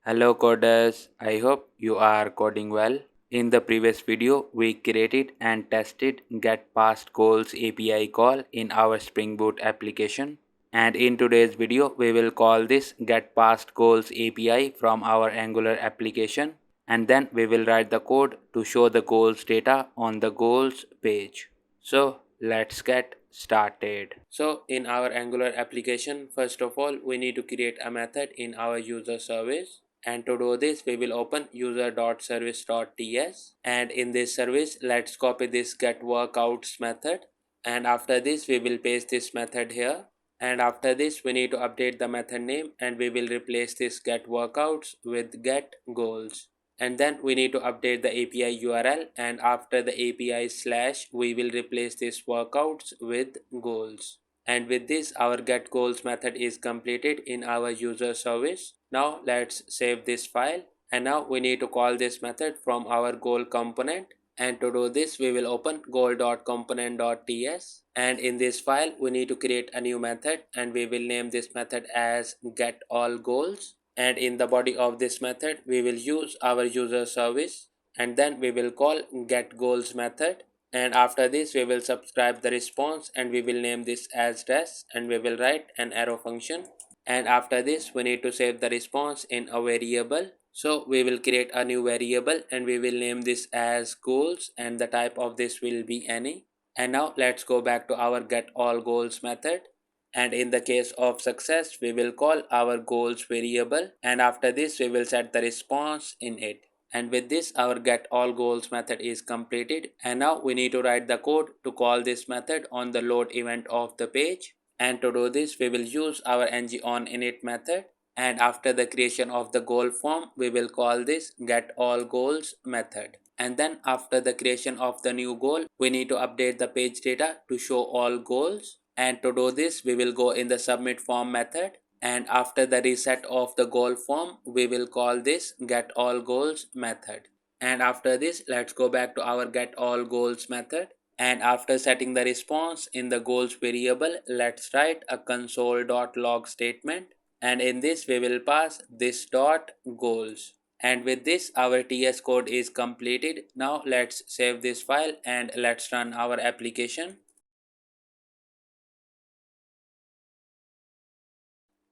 Hello coders, I hope you are coding well. In the previous video, we created and tested get past goals API call in our Spring Boot application. And in today's video, we will call this get past goals API from our Angular application. And then we will write the code to show the goals data on the goals page. So let's get started. So in our Angular application, first of all, we need to create a method in our user service. And to do this, we will open user.service.ts, and in this service, let's copy this get workouts method. And after this, we will paste this method here. And after this, we need to update the method name, and we will replace this get workouts with get goals. And then we need to update the API URL, and after the API slash, we will replace this workouts with goals. And with this, our get goals method is completed in our user service. Now let's save this file, and now we need to call this method from our goal component. And to do this, we will open goal.component.ts, and in this file we need to create a new method, and we will name this method as get all goals. And in the body of this method, we will use our user service, and then we will call get goals method. And after this, we will subscribe the response, and we will name this as test, and we will write an arrow function. And after this, we need to save the response in a variable. So we will create a new variable, and we will name this as goals, and the type of this will be any. And now let's go back to our get all goals method. And in the case of success, we will call our goals variable, and after this we will set the response in it. And with this, our get all goals method is completed, and now we need to write the code to call this method on the load event of the page. And to do this, we will use our onInit method, and after the creation of the goal form, we will call this get all goals method. And then after the creation of the new goal, we need to update the page data to show all goals. And to do this, we will go in the submit form method, and after the reset of the goal form, we will call this get all goals method. And after this, let's go back to our get all goals method, and after setting the response in the goals variable, let's write a console.log statement, and in this we will pass this dot goals. And with this, our TS code is completed. Now let's save this file, and let's run our application.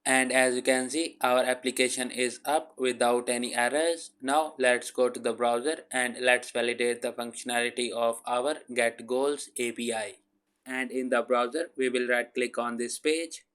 And as you can see, our application is up without any errors. Now let's go to the browser, and let's validate the functionality of our get goals API. And in the browser, we will right click on this page,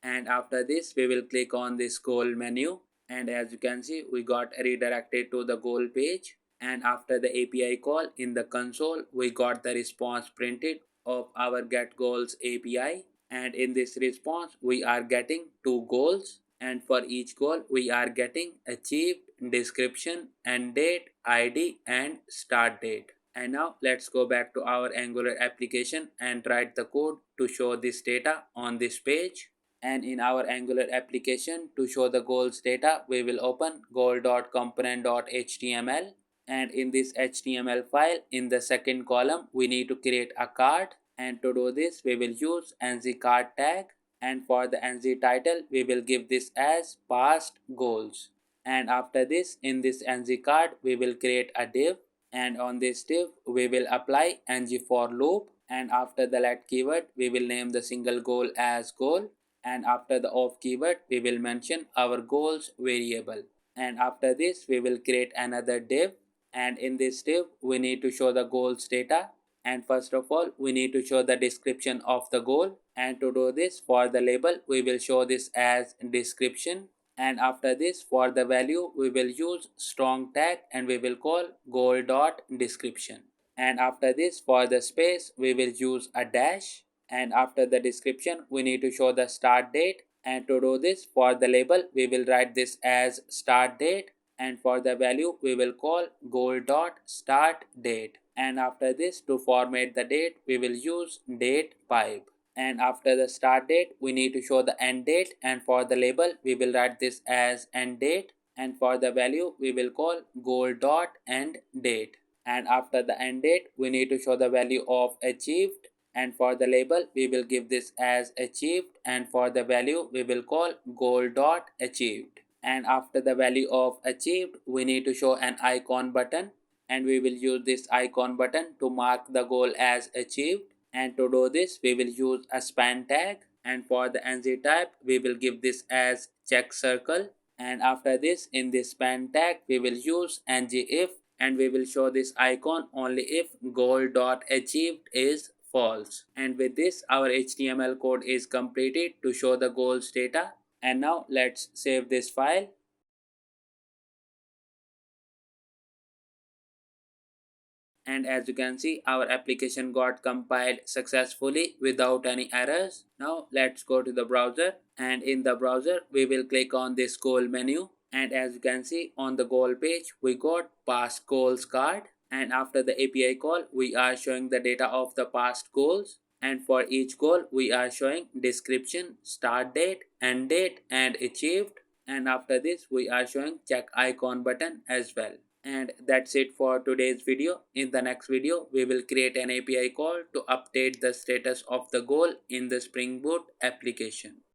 and after this we will click on this goal menu. And as you can see, we got redirected to the goal page, and after the API call in the console, we got the response printed of our get goals API. And in this response, we are getting two goals, and for each goal we are getting achieved, description, end date, ID, and start date. And now let's go back to our Angular application and write the code to show this data on this page. And in our Angular application, to show the goals data, we will open goal.component.html, and in this HTML file, in the second column, we need to create a card. And to do this, we will use card tag, and for the title, we will give this as past goals. And after this, in this card, we will create a div, and on this div we will apply for loop, and after the let keyword we will name the single goal as goal, and after the of keyword we will mention our goals variable. And after this, we will create another div, and in this div we need to show the goals data. And first of all, we need to show the description of the goal, and to do this, for the label we will show this as description. And after this, for the value we will use strong tag, and we will call goal dot description. And after this, for the space we will use a dash, and after the description we need to show the start date. And to do this, for the label we will write this as start date, and for the value we will call goal dot start date. And after this, to format the date, we will use date pipe. And after the start date, we need to show the end date, and for the label we will write this as end date, and for the value we will call goal dot end date. And after the end date, we need to show the value of achieved, And for the label, we will give this as achieved, and for the value, we will call goal dot achieved. And after the value of achieved, we need to show an icon button, and we will use this icon button to mark the goal as achieved. And to do this, we will use a span tag, and for the NZ type, we will give this as check circle. And after this, in this span tag, we will use ng if, and we will show this icon only if goal dot achieved is false. And with this, our HTML code is completed to show the goals data. And now let's save this file. And as you can see, our application got compiled successfully without any errors. Now let's go to the browser, and in the browser we will click on this goal menu, and as you can see on the goal page we got past goals card, and after the API call we are showing the data of the past goals, and for each goal we are showing description, start date, end date, and achieved. And after this we are showing check icon button as well. And that's it for today's video. In the next video, we will create an API call to update the status of the goal in the Spring Boot application.